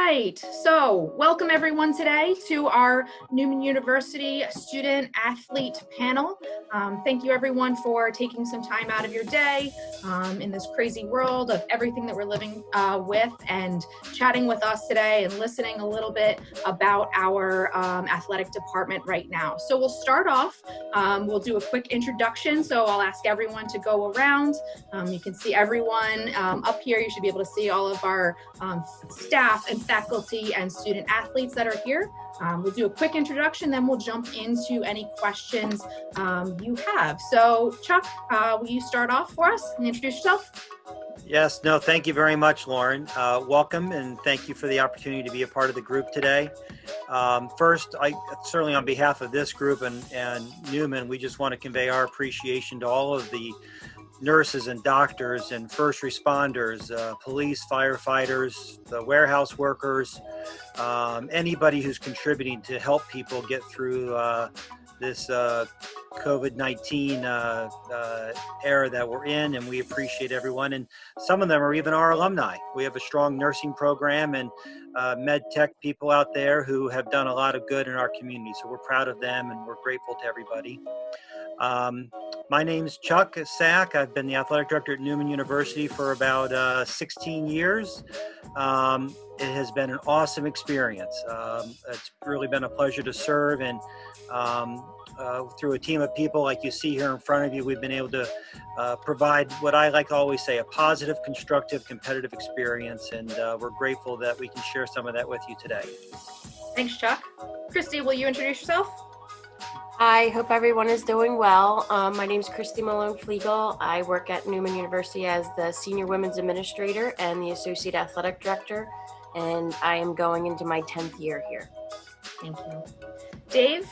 right, so welcome everyone today to our Neumann University Student Athlete Panel. Thank you everyone for taking some time out of your day in this crazy world of everything that we're living with and chatting with us today and listening a little bit about our athletic department right now. So we'll start off, we'll do a quick introduction. So I'll ask everyone to go around. You can see everyone up here. You should be able to see all of our staff and faculty and student athletes that are here. We'll do a quick introduction, then we'll jump into any questions you have. So Chuck, will you start off for us and introduce yourself? Yes, no, thank you very much, Lauren. Welcome, and thank you for the opportunity to be a part of the group today. First, I certainly on behalf of this group and Neumann, we just want to convey our appreciation to all of the nurses and doctors and first responders, police, firefighters, the warehouse workers, anybody who's contributing to help people get through this COVID-19 era that we're in, and we appreciate everyone. And some of them are even our alumni. We have a strong nursing program and med tech people out there who have done a lot of good in our community. So we're proud of them and we're grateful to everybody. My name's Chuck Sack. I've been the athletic director at Neumann University for about 16 years. It has been an awesome experience. It's really been a pleasure to serve, and through a team of people like you see here in front of you, we've been able to provide what I like to always say, a positive, constructive, competitive experience, and we're grateful that we can share some of that with you today. Thanks, Chuck. Christi, will you introduce yourself? I hope everyone is doing well. My name is Christi Malone Flegal. I work at Neumann University as the Senior Women's Administrator and the Associate Athletic Director, and I am going into my 10th year here. Thank you. Dave?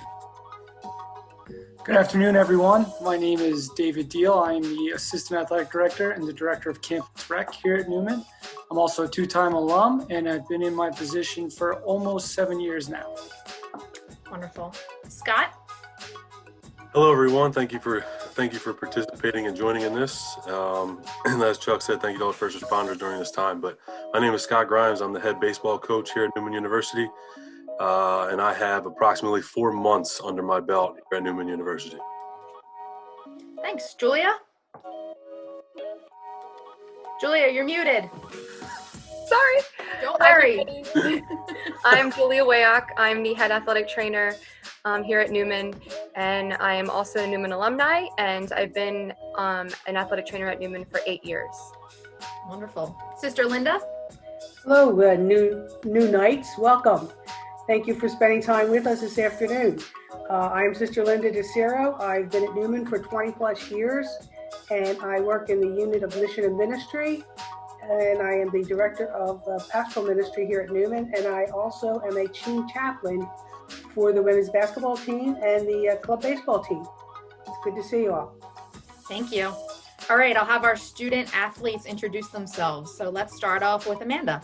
Good afternoon, everyone. My name is David Deal. I'm the Assistant Athletic Director and the Director of Campus Rec here at Neumann. I'm also a two-time alum, and I've been in my position for almost 7 years now. Wonderful. Scott? Hello, everyone. Thank you for participating and joining in this. And as Chuck said, thank you to all the first responders during this time. But my name is Scott Grimes. I'm the head baseball coach here at Neumann University, and I have approximately 4 months under my belt here at Neumann University. Thanks. Julia? Julia, you're muted. Sorry. Don't worry. I'm Julia Wayock. I'm the head athletic trainer here at Neumann, and I am also a Neumann alumni, and I've been an athletic trainer at Neumann for 8 years. Wonderful. Sister Linda? Hello, NeuKnights. Welcome. Thank you for spending time with us this afternoon. I'm Sister Linda DeCiro. I've been at Neumann for 20 plus years, and I work in the unit of mission and ministry, and I am the director of pastoral ministry here at Neumann, and I also am a team chaplain for the women's basketball team and the club baseball team. It's good to see you all. Thank you. All right, I'll have our student athletes introduce themselves. So let's start off with Amanda.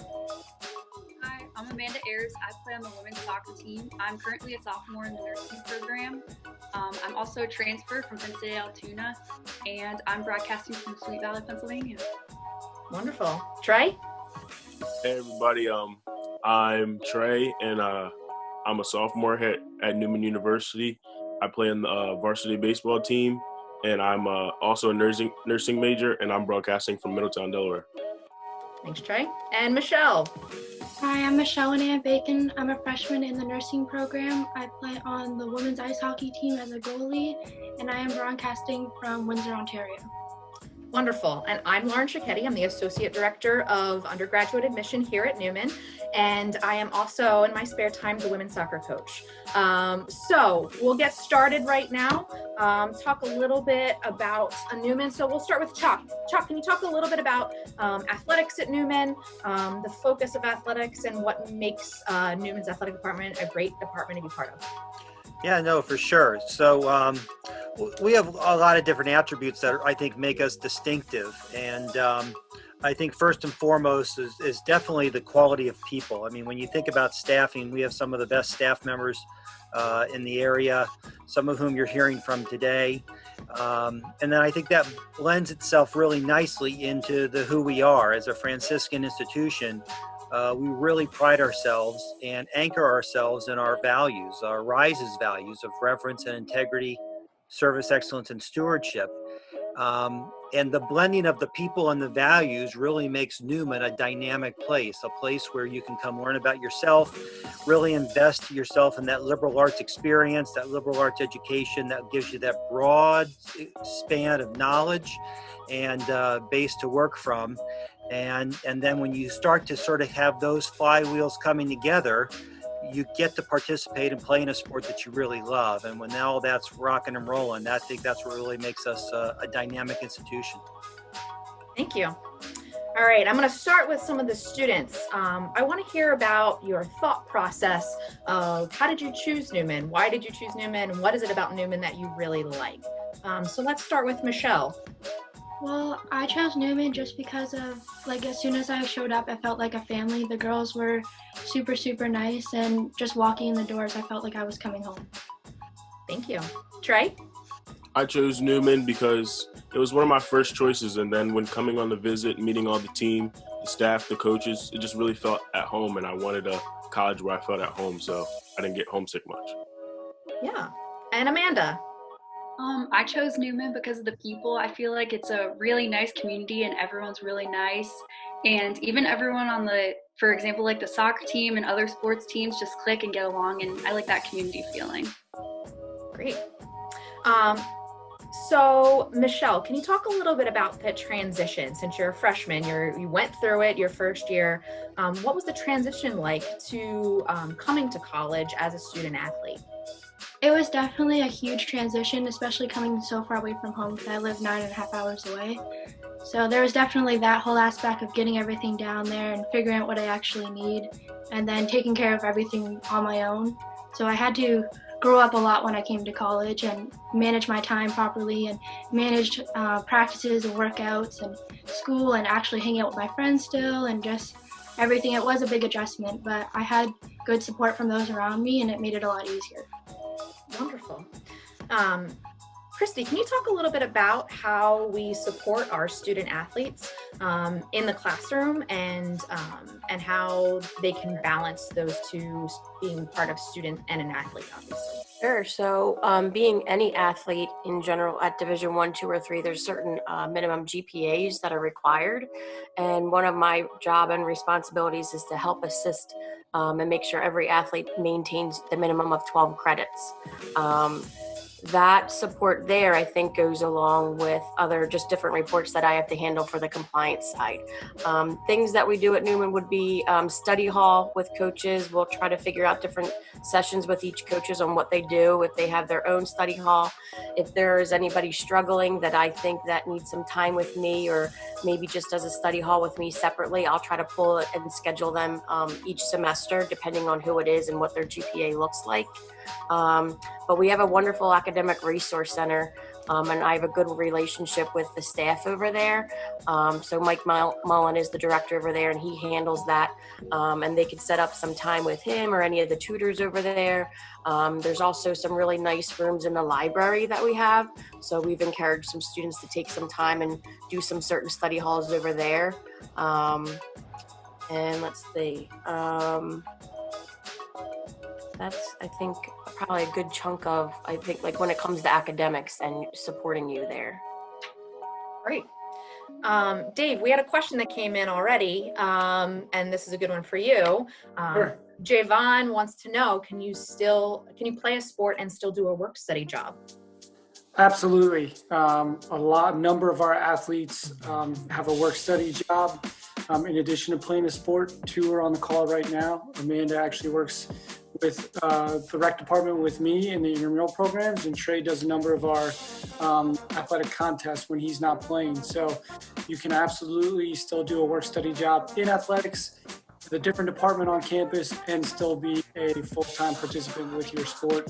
Hi, I'm Amanda Ayers. I play on the women's soccer team. I'm currently a sophomore in the nursing program. I'm also a transfer from Penn State Altoona, and I'm broadcasting from Sweet Valley, Pennsylvania. Wonderful. Trey? Hey everybody, I'm Trey, and I'm a sophomore here at Neumann University. I play in the varsity baseball team, and I'm also a nursing major, and I'm broadcasting from Middletown, Delaware. Thanks, Trey. And Michelle? Hi, I'm Michelle Ann Bacon. I'm a freshman in the nursing program. I play on the women's ice hockey team as a goalie, and I am broadcasting from Windsor, Ontario. Wonderful. And I'm Lauren Cicchetti. I'm the Associate Director of Undergraduate Admission here at Neumann. And I am also, in my spare time, the women's soccer coach. So we'll get started right now. Talk a little bit about Neumann. So we'll start with Chuck. Chuck, can you talk a little bit about athletics at Neumann, the focus of athletics, and what makes Neumann's athletic department a great department to be part of? Yeah, no, for sure. So we have a lot of different attributes that I think make us distinctive. And I think first and foremost is definitely the quality of people. I mean, when you think about staffing, we have some of the best staff members in the area, some of whom you're hearing from today. And then I think that lends itself really nicely into who we are as a Franciscan institution. we really pride ourselves and anchor ourselves in our values, our RISE's values of reverence and integrity, service, excellence, and stewardship. And the blending of the people and the values really makes Neumann a dynamic place, a place where you can come learn about yourself, really invest yourself in that liberal arts experience, that liberal arts education that gives you that broad span of knowledge and base to work from. And then when you start to sort of have those flywheels coming together, you get to participate and play in a sport that you really love. And when all that's rocking and rolling, I think that's what really makes us a dynamic institution. Thank you. All right, I'm going to start with some of the students. I want to hear about your thought process of how did you choose Neumann? Why did you choose Neumann? And what is it about Neumann that you really like? So let's start with Michelle. Well, I chose Neumann just because of, like, as soon as I showed up, I felt like a family. The girls were super, super nice, and just walking in the doors, I felt like I was coming home. Thank you. Trey? I chose Neumann because it was one of my first choices, and then when coming on the visit, meeting all the team, the staff, the coaches, it just really felt at home, and I wanted a college where I felt at home, so I didn't get homesick much. Yeah. And Amanda? I chose Neumann because of the people. I feel like it's a really nice community and everyone's really nice. And even everyone on for example, like the soccer team and other sports teams just click and get along. And I like that community feeling. Great. So Michelle, can you talk a little bit about the transition since you're a freshman, you went through it your first year. What was the transition like to coming to college as a student athlete? It was definitely a huge transition, especially coming so far away from home because I live 9.5 hours away. So there was definitely that whole aspect of getting everything down there and figuring out what I actually need and then taking care of everything on my own. So I had to grow up a lot when I came to college and manage my time properly and managed practices and workouts and school and actually hanging out with my friends still and just everything. It was a big adjustment, but I had good support from those around me and it made it a lot easier. Wonderful. Christi, can you talk a little bit about how we support our student athletes in the classroom and how they can balance those two, being part of student and an athlete, obviously? Sure. So being any athlete in general at Division 1, 2, or 3, there's certain minimum GPAs that are required. And one of my job and responsibilities is to help assist and make sure every athlete maintains the minimum of 12 credits. That support there, I think, goes along with other just different reports that I have to handle for the compliance side. Things that we do at Neumann would be study hall with coaches. We'll try to figure out different sessions with each coaches on what they do, if they have their own study hall. If there is anybody struggling that I think that needs some time with me or maybe just does a study hall with me separately, I'll try to pull it and schedule them each semester, depending on who it is and what their GPA looks like. But we have a wonderful academic resource center, and I have a good relationship with the staff over there. So Mike Malone is the director over there, and he handles that. And they could set up some time with him or any of the tutors over there. There's also some really nice rooms in the library that we have. So we've encouraged some students to take some time and do some certain study halls over there. And let's see. That's, I think, probably a good chunk of, I think, like when it comes to academics and supporting you there. Great. Dave, we had a question that came in already, and this is a good one for you. Sure. Javon wants to know, can you play a sport and still do a work study job? Absolutely. A number of our athletes have a work study job. In addition to playing a sport, 2 are on the call right now. Amanda actually works with the rec department with me in the Intramural Programs, and Trey does a number of our athletic contests when he's not playing. So you can absolutely still do a work study job in athletics, the different department on campus, and still be a full-time participant with your sport.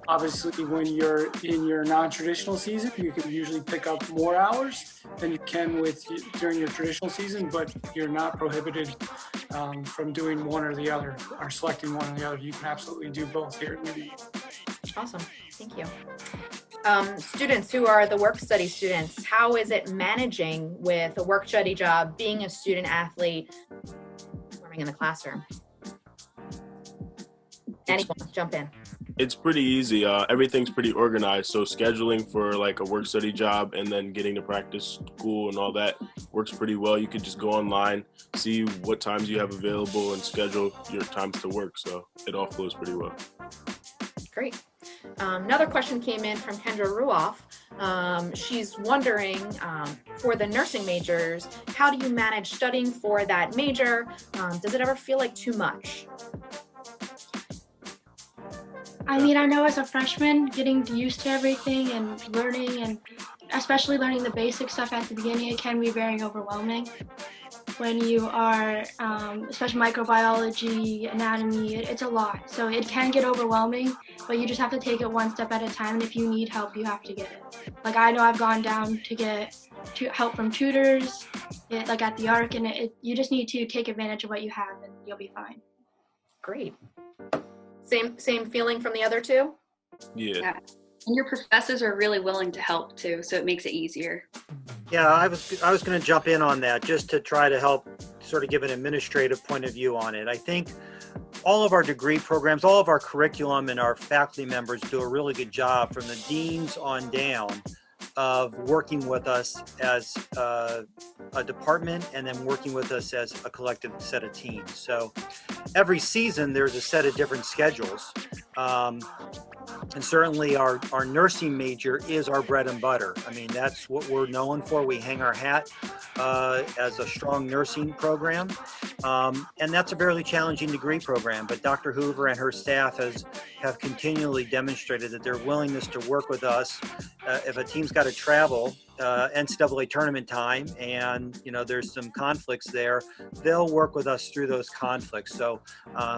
Obviously, when you're in your non-traditional season, you can usually pick up more hours than you can during your traditional season, but you're not prohibited from doing one or the other, or selecting one or the other. You can absolutely do both here at Neumann. Awesome, thank you. Students who are the work study students, how is it managing with a work study job, being a student athlete? in the classroom? Anyone, jump in. It's pretty easy. Everything's pretty organized. So scheduling for like a work study job and then getting to practice school and all that works pretty well. You could just go online, see what times you have available and schedule your times to work. So it all flows pretty well. Great. Another question came in from Kendra Ruoff. She's wondering, for the nursing majors, how do you manage studying for that major? Does it ever feel like too much? I mean, I know as a freshman, getting used to everything and learning, and especially learning the basic stuff at the beginning, it can be very overwhelming. When you are, especially microbiology, anatomy, it's a lot. So it can get overwhelming, but you just have to take it one step at a time. And if you need help, you have to get it. Like I know I've gone down to get help from tutors, like at the ARC, and you just need to take advantage of what you have and you'll be fine. Great. Same feeling from the other two? Yeah. And your professors are really willing to help too, so it makes it easier. Yeah, I was going to jump in on that just to try to help sort of give an administrative point of view on it. I think all of our degree programs, all of our curriculum and our faculty members do a really good job from the deans on down of working with us as a department and then working with us as a collective set of teams. So every season there's a set of different schedules. And certainly our nursing major is our bread and butter. I mean, that's what we're known for. We hang our hat as a strong nursing program. And that's a fairly challenging degree program, but Dr. Hoover and her staff have continually demonstrated that their willingness to work with us. If a team's got to travel, NCAA tournament time, and there's some conflicts there, they'll work with us through those conflicts. So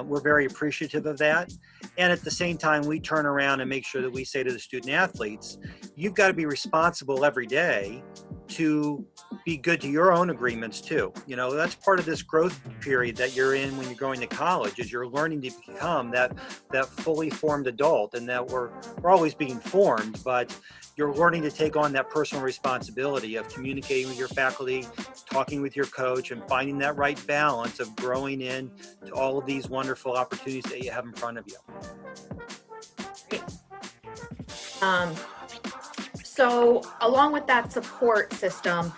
we're very appreciative of that. And at the same time, we turn around and make sure that we say to the student athletes, you've got to be responsible every day to be good to your own agreements too. That's part of this growth period that you're in when you're going to college, is you're learning to become that fully formed adult, and that we're always being formed, but you're learning to take on that personal responsibility of communicating with your faculty, talking with your coach, and finding that right balance of growing in to all of these wonderful opportunities that you have in front of you. Great. So along with that support system,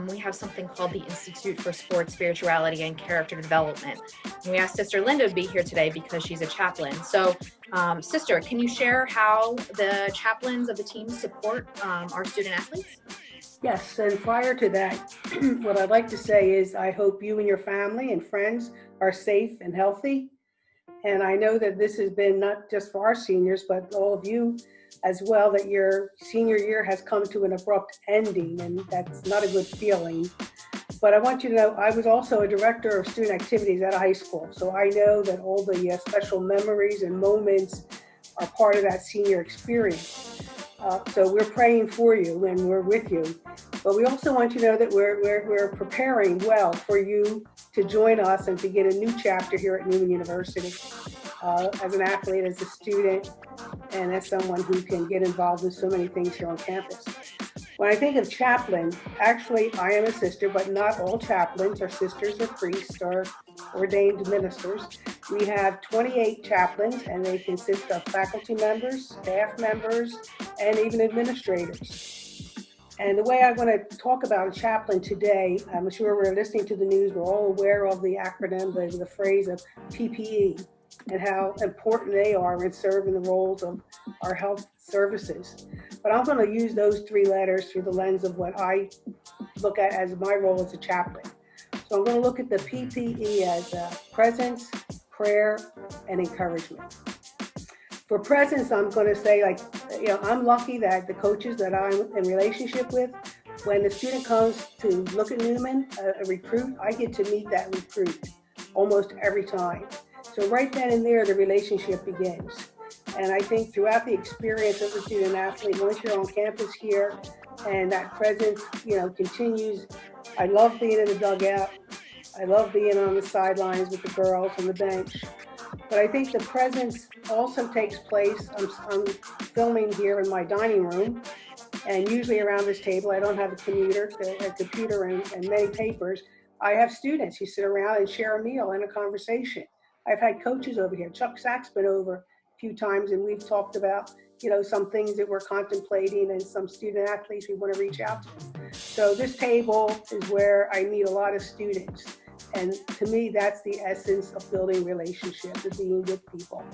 we have something called the Institute for Sports, Spirituality, and Character Development. And we asked Sister Linda to be here today because she's a chaplain. So Sister, can you share how the chaplains of the team support our student athletes? Yes, and prior to that, what I'd like to say is I hope you and your family and friends are safe and healthy. And I know that this has been not just for our seniors, but all of you as well, that your senior year has come to an abrupt ending, and that's not a good feeling. But I want you to know, I was also a director of student activities at a high school, so I know that all the special memories and moments are part of that senior experience. So we're praying for you and we're with you. But we also want you to know that we're preparing well for you to join us and begin a new chapter here at Neumann University. As an athlete, as a student, and as someone who can get involved in so many things here on campus. When I think of chaplain, actually I am a sister, but not all chaplains are sisters or priests or ordained ministers. We have 28 chaplains, and they consist of faculty members, staff members, and even administrators. And the way I want to talk about a chaplain today, I'm sure we're listening to the news, we're all aware of the acronym, the phrase of PPE, and how important they are in serving the roles of our health services. But I'm going to use those three letters through the lens of what I look at as my role as a chaplain. So I'm going to look at the PPE as presence, prayer, and encouragement. For presence, I'm going to say, I'm lucky that the coaches that I'm in relationship with, when the student comes to look at Neumann, a recruit, I get to meet that recruit almost every time. So right then and there, the relationship begins. And I think throughout the experience of the student athlete, once you're on campus here and that presence, continues. I love being in the dugout. I love being on the sidelines with the girls on the bench. But I think the presence also takes place. I'm filming here in my dining room, and usually around this table, I don't have a computer and many papers. I have students who sit around and share a meal and a conversation. I've had coaches over here. Chuck Sack's been over a few times, and we've talked about, some things that we're contemplating and some student athletes we want to reach out to. So this table is where I meet a lot of students. And to me, that's the essence of building relationships, of being with people.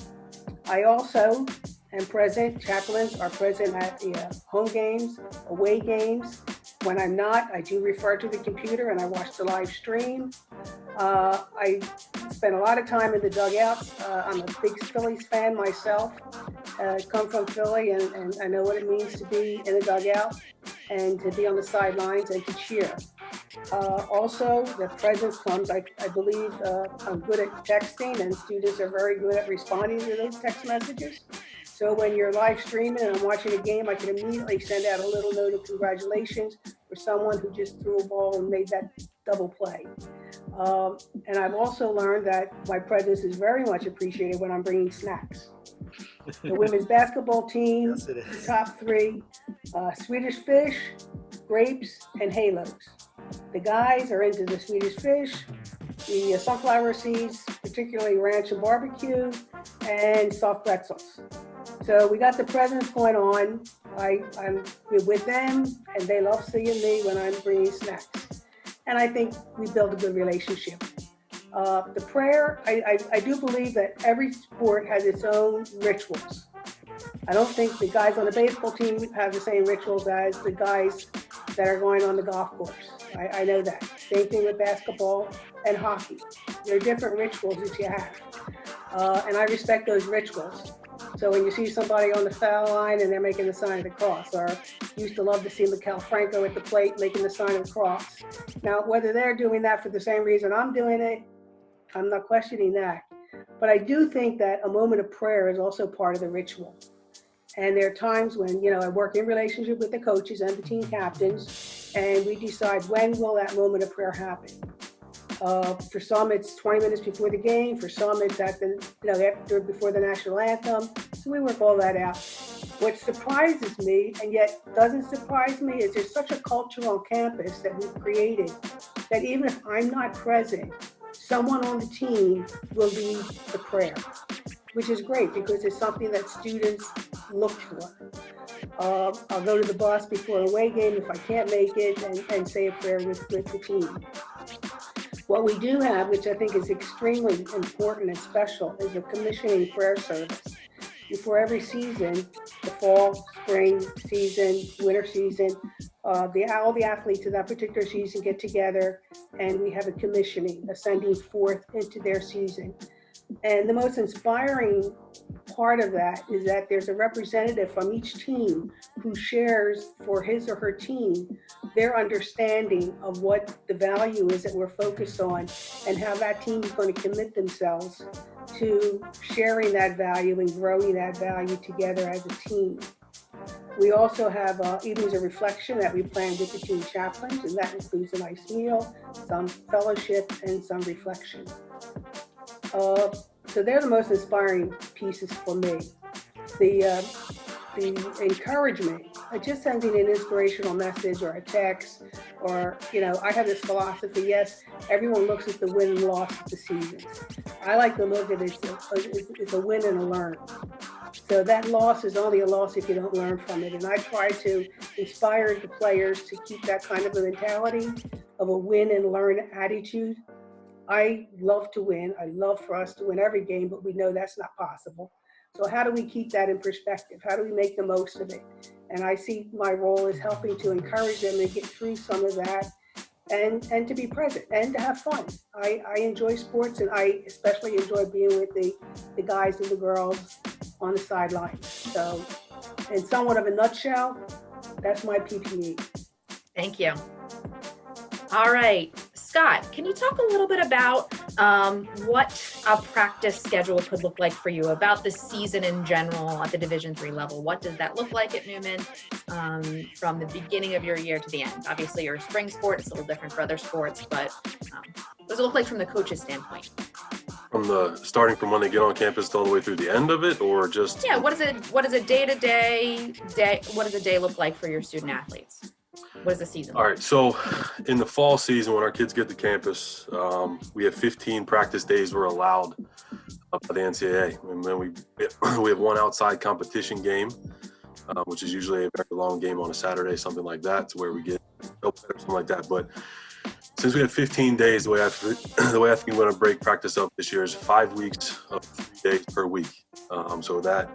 I also am present. Chaplains are present at the home games, away games. When I'm not, I do refer to the computer and I watch the live stream. I spend a lot of time in the dugouts. I'm a big Phillies fan myself. I come from Philly, and I know what it means to be in the dugout and to be on the sidelines and to cheer. Also, the presence comes, I believe I'm good at texting, and students are very good at responding to those text messages. So when you're live streaming and I'm watching a game, I can immediately send out a little note of congratulations for someone who just threw a ball and made that double play. And I've also learned that my presence is very much appreciated when I'm bringing snacks. The women's basketball team, Yes, it is. top three, Swedish fish, grapes, and halos. The guys are into the Swedish fish, the sunflower seeds, particularly ranch and barbecue, and soft pretzels. So we got the presents going on. I'm with them, and they love seeing me when I'm bringing snacks. And I think we build a good relationship. The prayer, I do believe that every sport has its own rituals. I don't think the guys on the baseball team have the same rituals as the guys that are going on the golf course. I know that. Same thing with basketball and hockey. There are different rituals that you have. And I respect those rituals. So when you see somebody on the foul line and they're making the sign of the cross, or used to love to see Mikel Franco at the plate making the sign of the cross. Now, whether they're doing that for the same reason I'm doing it, I'm not questioning that. But I do think that a moment of prayer is also part of the ritual. And there are times when, I work in relationship with the coaches and the team captains, and we decide when will that moment of prayer happen. For some, it's 20 minutes before the game. For some, it's before the national anthem. So we work all that out. What surprises me, and yet doesn't surprise me, is there's such a culture on campus that we've created that even if I'm not present, someone on the team will lead the prayer, which is great because it's something that students look for. I'll go to the bus before an away game if I can't make it and say a prayer with the team. What we do have, which I think is extremely important and special, is a commissioning prayer service. Before every season, the fall, spring season, winter season, all the athletes of that particular season get together and we have a commissioning, ascending forth into their season. And the most inspiring part of that is that there's a representative from each team who shares for his or her team their understanding of what the value is that we're focused on and how that team is going to commit themselves to sharing that value and growing that value together as a team. We also have evenings of reflection that we plan with the team chaplains, and that includes a nice meal, some fellowship, and some reflection. So they're the most inspiring pieces for me. The encouragement, just sending an inspirational message or a text, or, I have this philosophy, yes, everyone looks at the win and loss of the seasons. I like to look at it, it's a win and a learn. So that loss is only a loss if you don't learn from it. And I try to inspire the players to keep that kind of a mentality of a win and learn attitude. I love to win. I love for us to win every game, but we know that's not possible. So how do we keep that in perspective? How do we make the most of it? And I see my role as helping to encourage them to get through some of that and to be present and to have fun. I enjoy sports, and I especially enjoy being with the guys and the girls on the sidelines. So in somewhat of a nutshell, that's my PPE. Thank you. All right, Scott, can you talk a little bit about what a practice schedule could look like for you, about the season in general at the Division III level? What does that look like at Neumann from the beginning of your year to the end? Obviously, you're a spring sport. It's a little different for other sports, but what does it look like from the coach's standpoint? Starting from when they get on campus all the way through the end of it, or just? Yeah, what does a day-to-day, what does a day look like for your student athletes? What is the season? All right, so in the fall season, when our kids get to campus, we have 15 practice days we're allowed by the NCAA. And then we have one outside competition game, which is usually a very long game on a Saturday, something like that, to where we get something like that. But since we have 15 days, the way I think we're going to break practice up this year is 5 weeks of 3 days per week. So that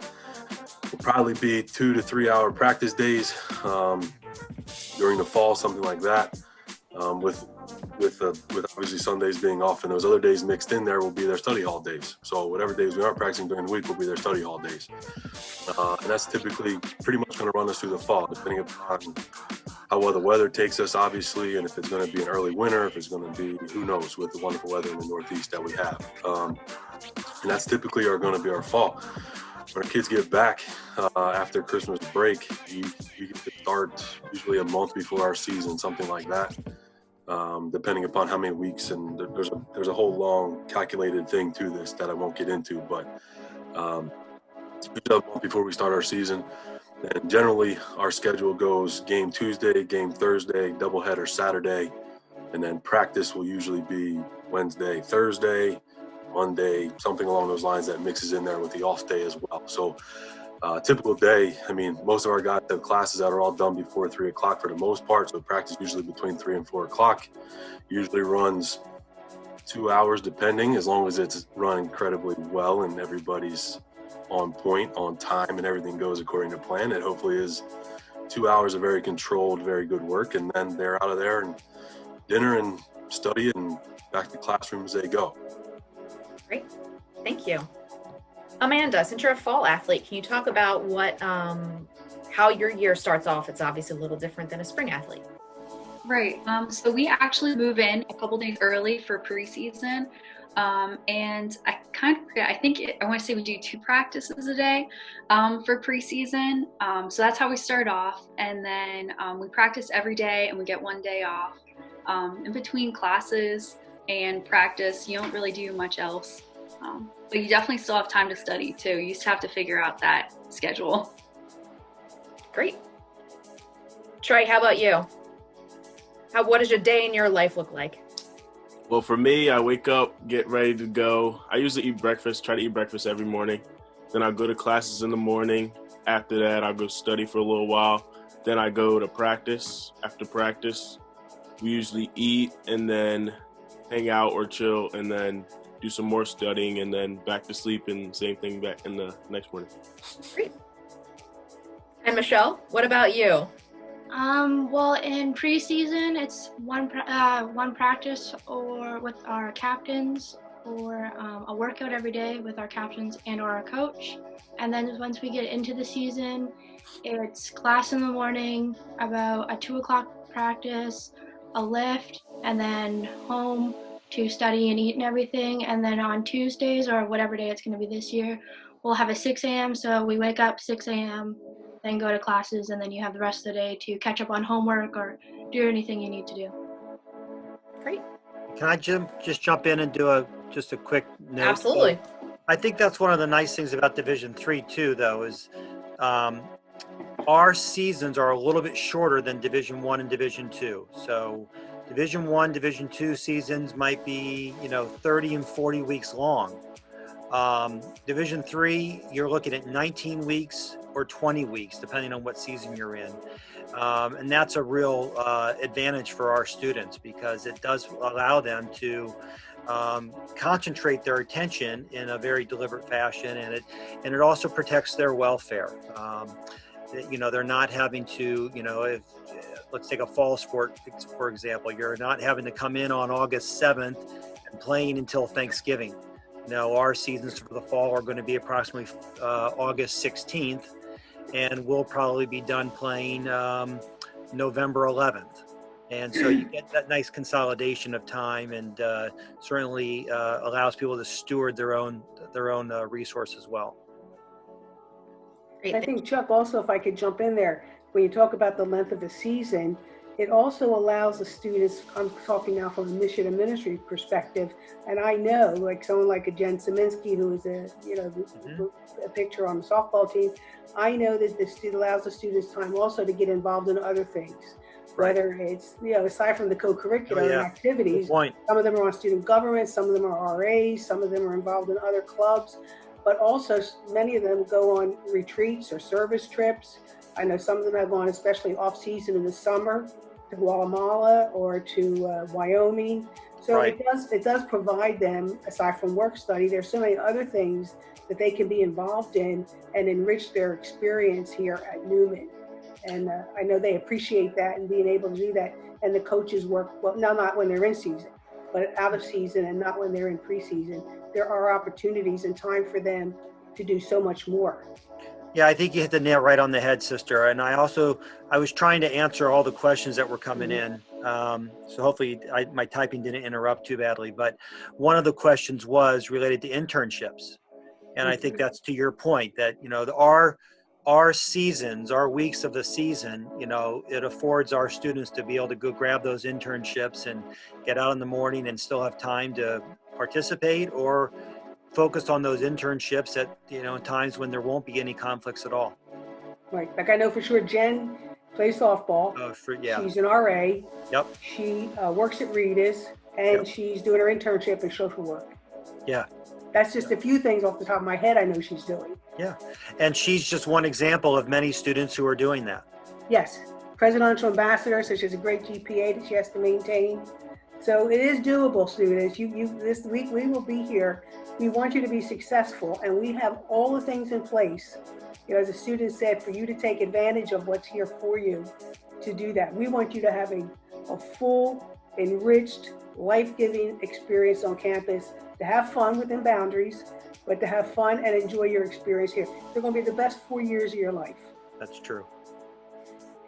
will probably be 2 to 3 hour practice days during the fall, something like that. With obviously Sundays being off, and those other days mixed in there will be their study hall days. So whatever days we aren't practicing during the week will be their study hall days. And that's typically pretty much going to run us through the fall, depending upon how well the weather takes us, obviously, and if it's going to be an early winter, if it's going to be, who knows, with the wonderful weather in the Northeast that we have. And that's typically going to be our fall. When our kids get back after Christmas break, you get to start usually a month before our season, something like that, depending upon how many weeks. And there's a whole long calculated thing to this that I won't get into, but usually a month before we start our season. And generally, our schedule goes game Tuesday, game Thursday, doubleheader Saturday, and then practice will usually be Wednesday, Thursday, Monday, something along those lines that mixes in there with the off day as well. So typical day, I mean, most of our guys have classes that are all done before 3 o'clock for the most part. So practice usually between 3 and 4 o'clock. Usually runs 2 hours depending, as long as it's run incredibly well and everybody's on point, on time, and everything goes according to plan. It hopefully is 2 hours of very controlled, very good work. And then they're out of there and dinner and study and back to classrooms they go. Great, thank you. Amanda, since you're a fall athlete, can you talk about what, how your year starts off? It's obviously a little different than a spring athlete. Right. So we actually move in a couple days early for preseason. And I kind of forget, I want to say we do 2 practices a day for preseason. So that's how we start off. And then we practice every day and we get 1 day off. In between classes and practice, you don't really do much else. But you definitely still have time to study too. You just have to figure out that schedule. Great. Trey, how about you? What does your day in your life look like? Well, for me, I wake up, get ready to go. I usually try to eat breakfast every morning. Then I go to classes in the morning. After that, I go study for a little while. Then I go to practice. After practice, we usually eat and then hang out or chill and then do some more studying and then back to sleep, and same thing back in the next morning. Great. And Michelle, what about you? Well, in preseason, it's one practice or with our captains, or a workout every day with our captains and or our coach. And then once we get into the season, it's class in the morning, about a 2 o'clock practice, a lift, and then home to study and eat and everything. And then on Tuesdays, or whatever day it's going to be this year, we'll have a 6 a.m. So we wake up 6 a.m., then go to classes, and then you have the rest of the day to catch up on homework or do anything you need to do. Great. Can I just jump in and do just a quick note? Absolutely. I think that's one of the nice things about Division III too, though, is our seasons are a little bit shorter than Division I and Division II. So Division I, Division II seasons might be, 30 and 40 weeks long. Division III, you're looking at 19 weeks or 20 weeks, depending on what season you're in. And that's a real advantage for our students, because it does allow them to concentrate their attention in a very deliberate fashion, and it also protects their welfare. They're not having to, if let's take a fall sport, for example, you're not having to come in on August 7th and playing until Thanksgiving. Our seasons for the fall are going to be approximately August 16th, and we'll probably be done playing November 11th. And so you get that nice consolidation of time, and certainly allows people to steward their own resource as well. Great. I think, Chuck, also, if I could jump in there, when you talk about the length of the season, it also allows the students, I'm talking now from a mission and ministry perspective, and I know, like someone like a Jen Saminsky, who is a picture on the softball team, I know that it allows the students time also to get involved in other things. whether it's, aside from the co-curricular activities, Good point. some of them are on student government, some of them are RAs, some of them are involved in other clubs, but also many of them go on retreats or service trips. I know some of them have gone, especially off-season in the summer, to Guatemala or to Wyoming. So Right. it does provide them, aside from work study, there's so many other things that they can be involved in and enrich their experience here at Neumann. And I know they appreciate that and being able to do that. And the coaches work, well, not when they're in season, but out of season and not when they're in preseason. There are opportunities and time for them to do so much more. Yeah, I think you hit the nail right on the head, sister. And I was trying to answer all the questions that were coming in. So hopefully my typing didn't interrupt too badly. But one of the questions was related to internships. And I think that's to your point that, our seasons, our weeks of the season, it affords our students to be able to go grab those internships and get out in the morning and still have time to participate or focus on those internships at, times when there won't be any conflicts at all. Right. Like I know for sure Jen plays softball. She's an RA. Yep. She works at Rita's and she's doing her internship in social work. Yeah. That's just a few things off the top of my head I know she's doing. Yeah. And she's just one example of many students who are doing that. Yes. Presidential ambassador, so she has a great GPA that she has to maintain. So it is doable, students. This week we will be here. We want you to be successful, and we have all the things in place, as the student said, for you to take advantage of what's here for you to do that. We want you to have a full, enriched, life-giving experience on campus, to have fun within boundaries, but to have fun and enjoy your experience here. They're going to be the best 4 years of your life. That's true.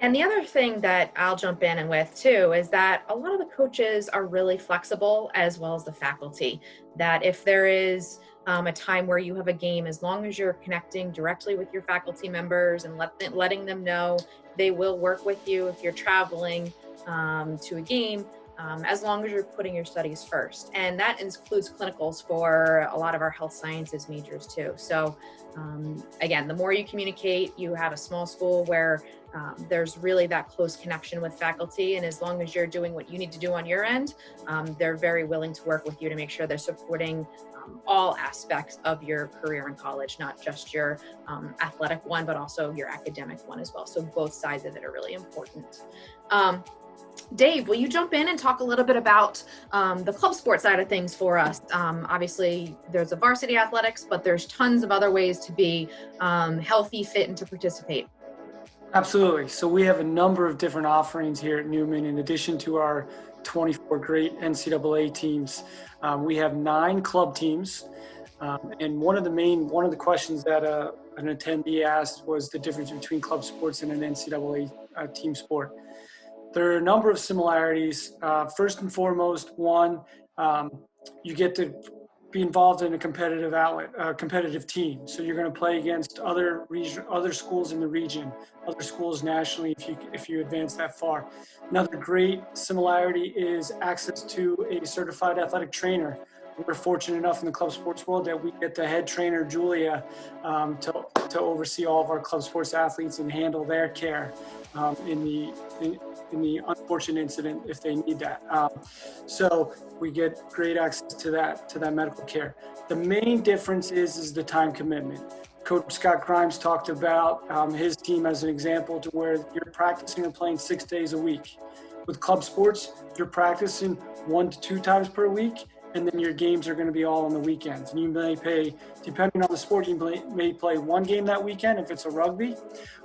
And the other thing that I'll jump in with too is that a lot of the coaches are really flexible, as well as the faculty, that if there is a time where you have a game, as long as you're connecting directly with your faculty members and letting them know, they will work with you if you're traveling to a game, as long as you're putting your studies first. And that includes clinicals for a lot of our health sciences majors too. So again, the more you communicate, you have a small school where there's really that close connection with faculty. And as long as you're doing what you need to do on your end, they're very willing to work with you to make sure they're supporting all aspects of your career in college, not just your athletic one, but also your academic one as well. So both sides of it are really important. Dave, will you jump in and talk a little bit about the club sport side of things for us? Obviously, there's a varsity athletics, but there's tons of other ways to be healthy, fit, and to participate. Absolutely. So we have a number of different offerings here at Neumann. In addition to our 24 great NCAA teams, we have 9 club teams. And one of the questions that an attendee asked was the difference between club sports and an NCAA team sport. There are a number of similarities. First and foremost, one, you get to be involved in a competitive team. So you're going to play against other schools in the region, other schools nationally if you advance that far. Another great similarity is access to a certified athletic trainer. We're fortunate enough in the club sports world that we get the head trainer, Julia, to oversee all of our club sports athletes and handle their care in the unfortunate incident if they need that. So we get great access to that medical care. The main difference is the time commitment. Coach Scott Grimes talked about his team as an example to where you're practicing and playing 6 days a week. With club sports, you're practicing 1 to 2 times per week, and then your games are going to be all on the weekends. And you may play, depending on the sport, you may play 1 game that weekend if it's a rugby,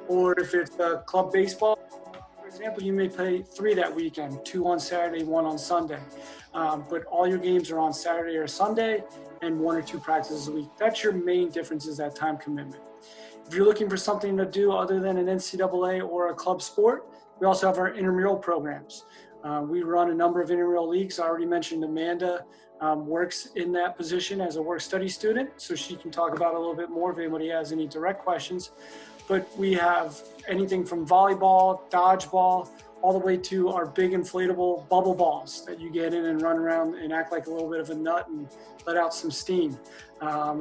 or if it's a club baseball, for example, you may play 3 that weekend, 2 on Saturday, 1 on Sunday. But all your games are on Saturday or Sunday, and 1 or 2 practices a week. That's your main difference, is that time commitment. If you're looking for something to do other than an NCAA or a club sport, we also have our intramural programs. We run a number of intramural leagues. I already mentioned Amanda works in that position as a work study student, so she can talk about it a little bit more if anybody has any direct questions. But we have anything from volleyball, dodgeball, all the way to our big inflatable bubble balls that you get in and run around and act like a little bit of a nut and let out some steam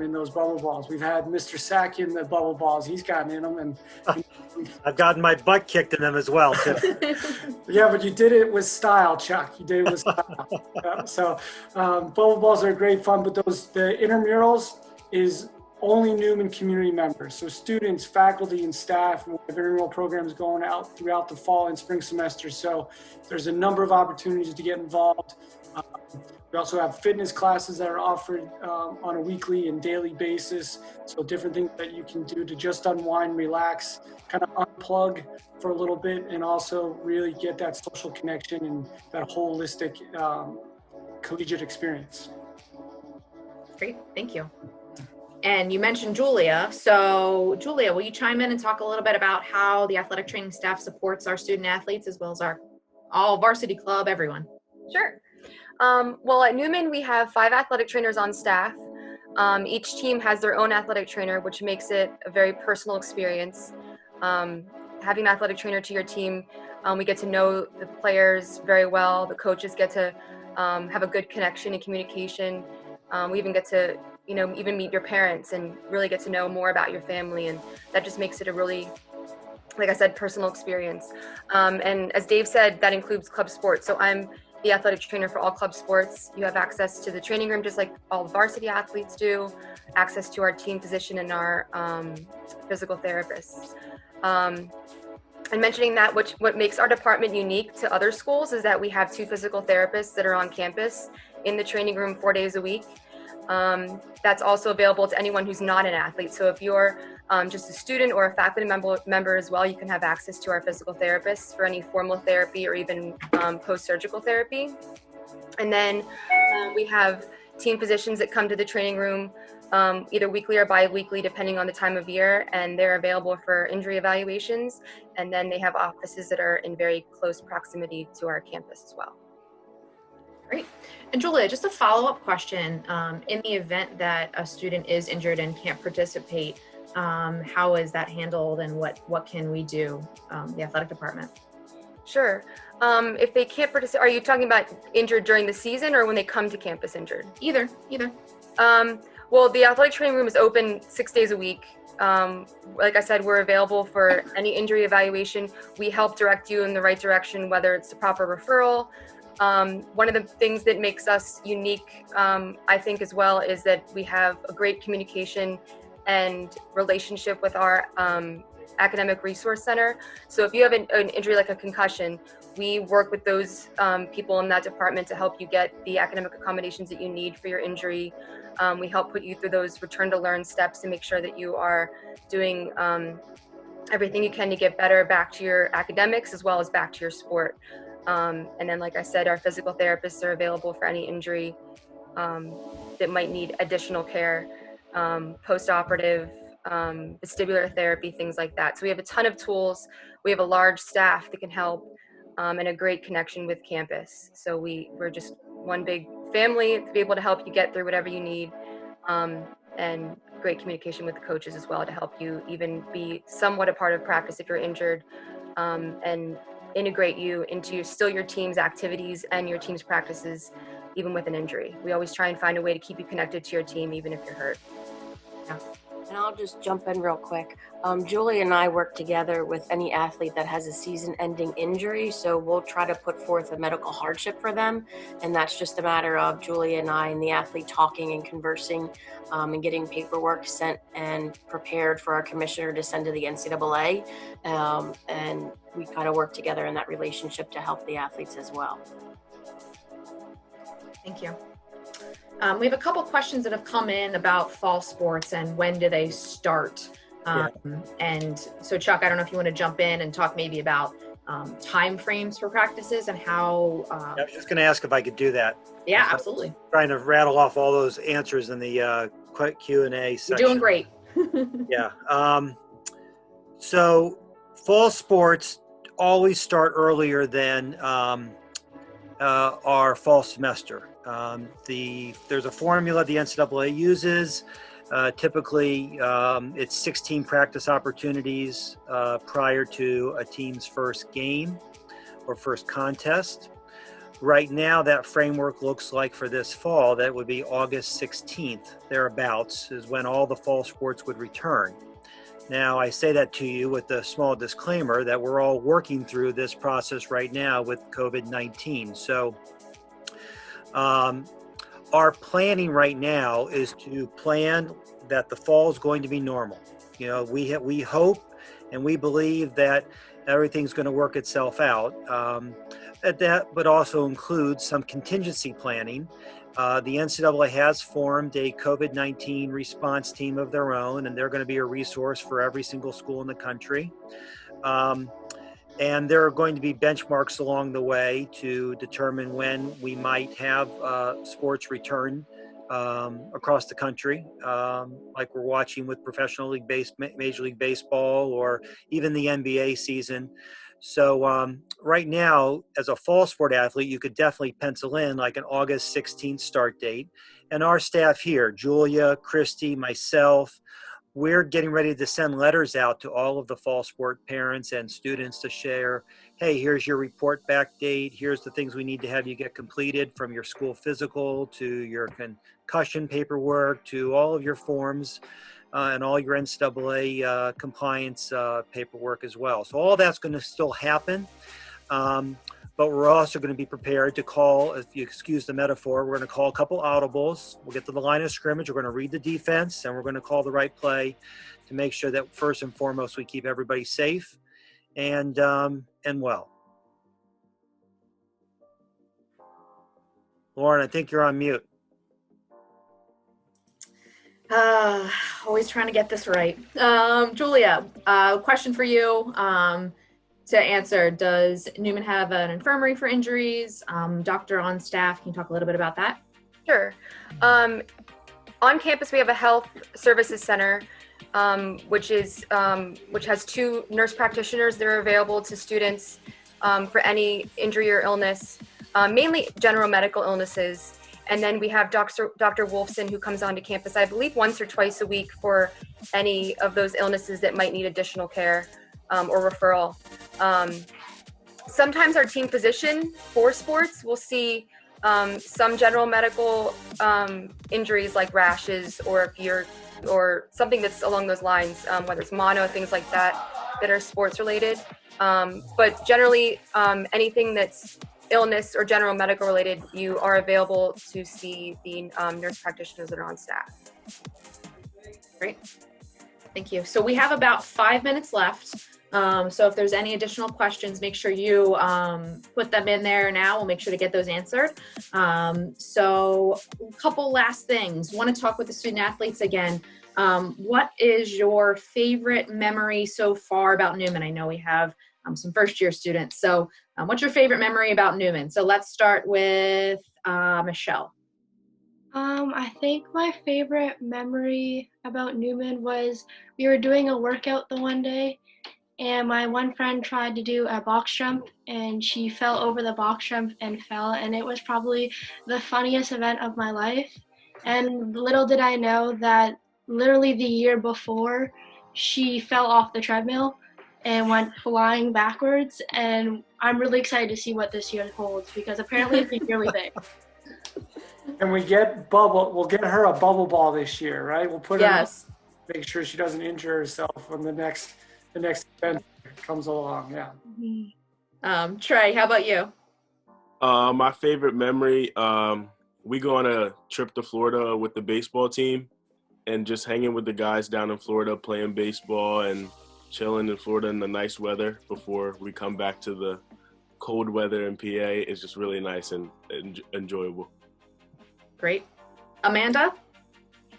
in those bubble balls. We've had Mr. Sack in the bubble balls. He's gotten in them. And I've gotten my butt kicked in them as well, too. yeah, but you did it with style, Chuck. You did it with style. Bubble balls are great fun, but the intramurals is only Neumann community members. So students, faculty, and staff, and we have intramural programs going out throughout the fall and spring semester. So there's a number of opportunities to get involved. We also have fitness classes that are offered on a weekly and daily basis. So different things that you can do to just unwind, relax, kind of unplug for a little bit, and also really get that social connection and that holistic collegiate experience. Great, thank you. And you mentioned Julia. So Julia, will you chime in and talk a little bit about how the athletic training staff supports our student athletes as well as our all varsity club, everyone? Sure. Well, at Neumann, we have 5 athletic trainers on staff. Each team has their own athletic trainer, which makes it a very personal experience. Having an athletic trainer to your team, we get to know the players very well. The coaches get to have a good connection and communication. We even get to, even meet your parents and really get to know more about your family. And that just makes it a really, like I said, personal experience. And as Dave said, that includes club sports. So I'm the athletic trainer for all club sports. You have access to the training room just like all the varsity athletes do, access to our team physician and our physical therapists. And mentioning that, what makes our department unique to other schools is that we have 2 physical therapists that are on campus in the training room 4 days a week. That's also available to anyone who's not an athlete. So if you're just a student or a faculty member as well, you can have access to our physical therapists for any formal therapy or even post-surgical therapy. And then we have team physicians that come to the training room either weekly or bi-weekly, depending on the time of year, and they're available for injury evaluations. And then they have offices that are in very close proximity to our campus as well. Great. And Julia, just a follow-up question. In the event that a student is injured and can't participate, how is that handled and what can we do, the athletic department? Sure. If they can't participate, are you talking about injured during the season or when they come to campus injured? Either. Well, the athletic training room is open 6 days a week. Like I said, we're available for any injury evaluation. We help direct you in the right direction, whether it's the proper referral. One of the things that makes us unique, I think as well, is that we have a great communication and relationship with our academic resource center. So if you have an injury like a concussion, we work with those people in that department to help you get the academic accommodations that you need for your injury. We help put you through those return to learn steps to make sure that you are doing everything you can to get better back to your academics as well as back to your sport. And then, like I said, our physical therapists are available for any injury that might need additional care, post-operative, vestibular therapy, things like that. So we have a ton of tools. We have a large staff that can help and a great connection with campus. So we're just one big family to be able to help you get through whatever you need, and great communication with the coaches as well to help you even be somewhat a part of practice if you're injured, and integrate you into your team's activities and your team's practices, even with an injury. We always try and find a way to keep you connected to your team, even if you're hurt. Yeah. And I'll just jump in real quick. Julie and I work together with any athlete that has a season-ending injury, so we'll try to put forth a medical hardship for them, and that's just a matter of Julie and I and the athlete talking and conversing, and getting paperwork sent and prepared for our commissioner to send to the NCAA, and we kind of work together in that relationship to help the athletes as well. Thank you. We have a couple questions that have come in about fall sports and when do they start. And so Chuck, I don't know if you want to jump in and talk maybe about time frames for practices and how. I was just going to ask if I could do that. Yeah, absolutely. Trying to rattle off all those answers in the quick Q&A section. You're doing great. Yeah. So fall sports always start earlier than our fall semester. There's a formula the NCAA uses. Typically, it's 16 practice opportunities prior to a team's first game. or first contest. Right now, that framework looks like for this fall, that would be August 16th, thereabouts, is when all the fall sports would return. Now, I say that to you with a small disclaimer that we're all working through this process right now with COVID-19. So our planning right now is to plan that the fall is going to be normal. You know, we hope and we believe that everything's going to work itself out. That but also includes some contingency planning. The NCAA has formed a COVID-19 response team of their own, and they're going to be a resource for every single school in the country. And there are going to be benchmarks along the way to determine when we might have sports return across the country, like we're watching with professional league Major League Baseball, or even the NBA season. So right now, as a fall sport athlete, you could definitely pencil in like an August 16th start date. And our staff here, Julia, Christi, myself, we're getting ready to send letters out to all of the fall sport parents and students to share, hey, here's your report back date. Here's the things we need to have you get completed, from your school physical to your concussion paperwork to all of your forms. And all your NCAA compliance paperwork as well. So all that's going to still happen, but we're also going to be prepared to call, if you excuse the metaphor, we're going to call a couple audibles. We'll get to the line of scrimmage, we're going to read the defense, and we're going to call the right play to make sure that first and foremost we keep everybody safe and well. Lauren, I think you're on mute. Always trying to get this right. Julia, question for you to answer. Does Neumann have an infirmary for injuries? Doctor on staff, can you talk a little bit about that? Sure. On campus, we have a health services center, which has 2 nurse practitioners that are available to students for any injury or illness, mainly general medical illnesses. And then we have Dr. Wolfson, who comes onto campus, I believe, once or twice a week for any of those illnesses that might need additional care or referral. Sometimes our team physician for sports will see some general medical injuries like rashes or something that's along those lines, whether it's mono, things like that are sports related. But generally, anything that's illness or general medical related, you are available to see the nurse practitioners that are on staff. Great. Thank you. So we have about 5 minutes left. So if there's any additional questions, make sure you put them in there now. We'll make sure to get those answered. So a couple last things. Want to talk with the student athletes again. What is your favorite memory so far about Neumann? I know we have some first year students. So what's your favorite memory about Neumann? So let's start with Michelle. I think my favorite memory about Neumann was we were doing a workout the one day, and my one friend tried to do a box jump, and she fell over the box jump and fell, and it was probably the funniest event of my life. And little did I know that literally the year before, she fell off the treadmill and went flying backwards, and I'm really excited to see what this year holds, because apparently it's a yearly thing. And we'll get her a bubble ball this year, right? We'll put her, make sure she doesn't injure herself when the next event comes along. Yeah. Mm-hmm. Trey, how about you? My favorite memory, we go on a trip to Florida with the baseball team, and just hanging with the guys down in Florida, playing baseball and chilling in Florida in the nice weather before we come back to the cold weather in PA is just really nice and enjoyable. Great. Amanda?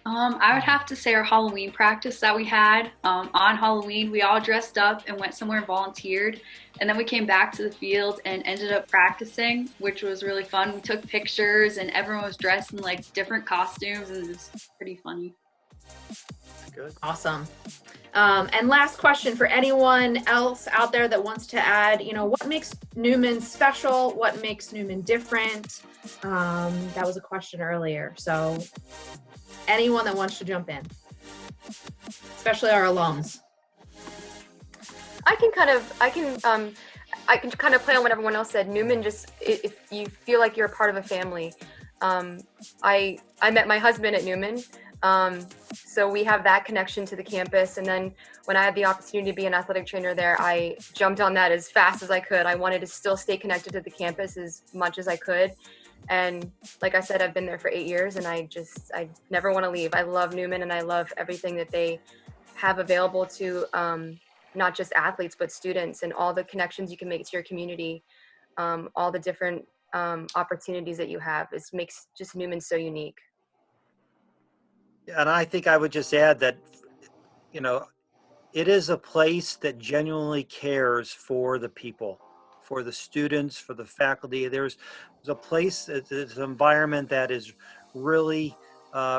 I would have to say our Halloween practice that we had. On Halloween, we all dressed up and went somewhere and volunteered. And then we came back to the field and ended up practicing, which was really fun. We took pictures and everyone was dressed in like different costumes, and it was pretty funny. Good. Awesome. And last question for anyone else out there that wants to add, what makes Neumann special? What makes Neumann different? That was a question earlier. So anyone that wants to jump in, I can kind of play on what everyone else said. Neumann if you feel like you're a part of a family. I met my husband at Neumann. So we have that connection to the campus. And then when I had the opportunity to be an athletic trainer there, I jumped on that as fast as I could. I wanted to still stay connected to the campus as much as I could. And like I said, I've been there for 8 years and I never want to leave. I love Neumann and I love everything that they have available to not just athletes, but students, and all the connections you can make to your community, all the different opportunities that you have. It makes just Neumann so unique. And I think I would just add that, it is a place that genuinely cares for the people, for the students, for the faculty. There's a place, it's an environment that is really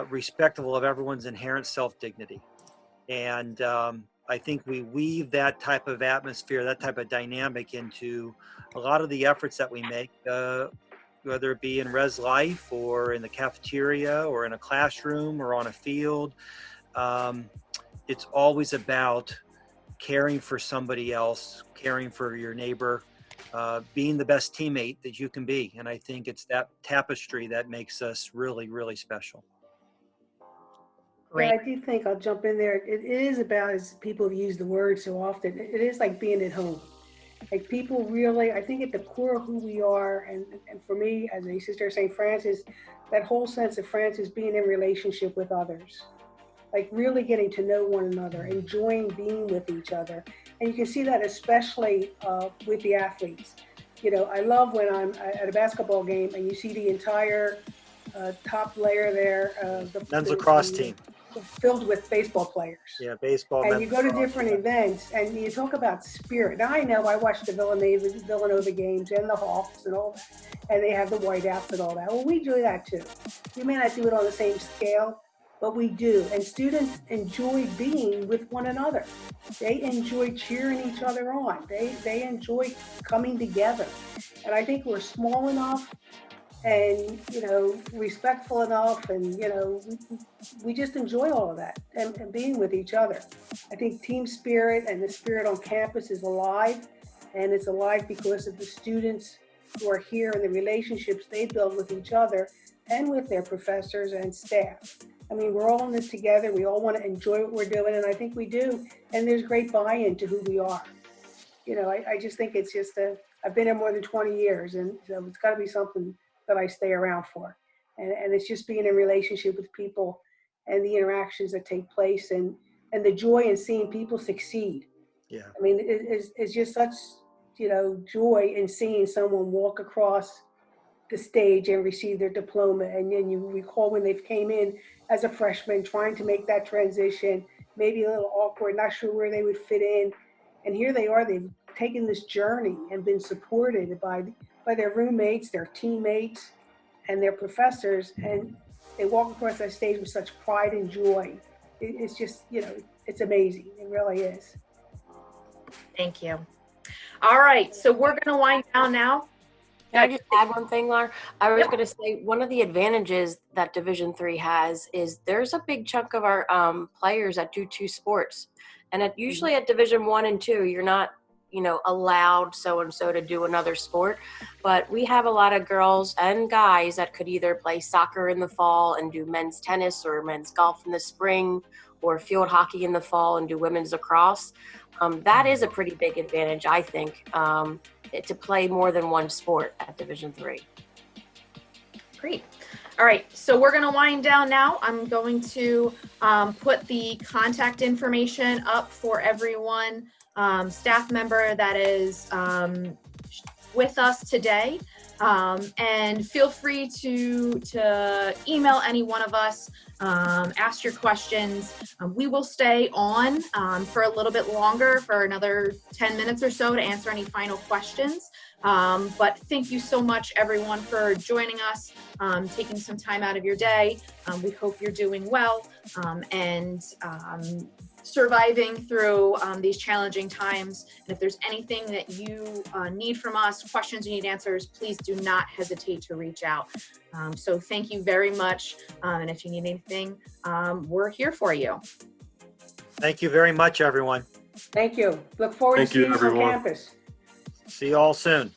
respectful of everyone's inherent self-dignity. And I think we weave that type of atmosphere, that type of dynamic into a lot of the efforts that we make, whether it be in res life or in the cafeteria or in a classroom or on a field. It's always about caring for somebody else, caring for your neighbor, being the best teammate that you can be. And I think it's that tapestry that makes us really, really special. Yeah, I do think, I'll jump in there. It is about, as people have used the word so often, it is like being at home. Like people really, I think at the core of who we are, and for me as a sister of St. Francis, that whole sense of Francis being in relationship with others, like really getting to know one another, enjoying being with each other. And you can see that especially with the athletes. I love when I'm at a basketball game and you see the entire top layer there, the men's lacrosse team filled with baseball players. Yeah, baseball. And you go to different events and you talk about spirit. Now I know I watched the Villanova games and the Hawks and all that, and they have the whiteouts and all that. Well, we do that too. We may not do it on the same scale, but we do. And students enjoy being with one another. They enjoy cheering each other on. They enjoy coming together. And I think we're small enough and, respectful enough, and, we just enjoy all of that and being with each other. I think team spirit and the spirit on campus is alive, and it's alive because of the students who are here and the relationships they build with each other and with their professors and staff. I mean, we're all in this together. We all want to enjoy what we're doing, and I think we do. And there's great buy-in to who we are. I just think it's just I've been here more than 20 years, and so it's got to be something that I stay around for. And it's just being in relationship with people and the interactions that take place and the joy in seeing people succeed. Yeah. I mean, it's just such, joy in seeing someone walk across the stage and receive their diploma. And then you recall when they came in as a freshman, trying to make that transition, maybe a little awkward, not sure where they would fit in. And here they are, they've taken this journey and been supported by their roommates, their teammates, and their professors, and they walk across that stage with such pride and joy. It's just, it's amazing. It really is. Thank you. All right, so we're going to wind down now. Can I just add one thing, Laura? I was going to say one of the advantages that Division III has is there's a big chunk of our players that do two sports. And usually at Division I and II, you're not allowed so-and-so to do another sport. But we have a lot of girls and guys that could either play soccer in the fall and do men's tennis or men's golf in the spring, or field hockey in the fall and do women's lacrosse. That is a pretty big advantage, I think, to play more than one sport at Division III. Great. All right, so we're going to wind down now. I'm going to put the contact information up for everyone, staff member that is with us today. And feel free to email any one of us, ask your questions. We will stay on for a little bit longer, for another 10 minutes or so, to answer any final questions. But thank you so much, everyone, for joining us, taking some time out of your day. We hope you're doing well and surviving through these challenging times. And if there's anything that you need from us, questions you need answers, please do not hesitate to reach out. So thank you very much. And if you need anything, we're here for you. Thank you very much, everyone. Thank you. Look forward to seeing you on campus. See you all soon.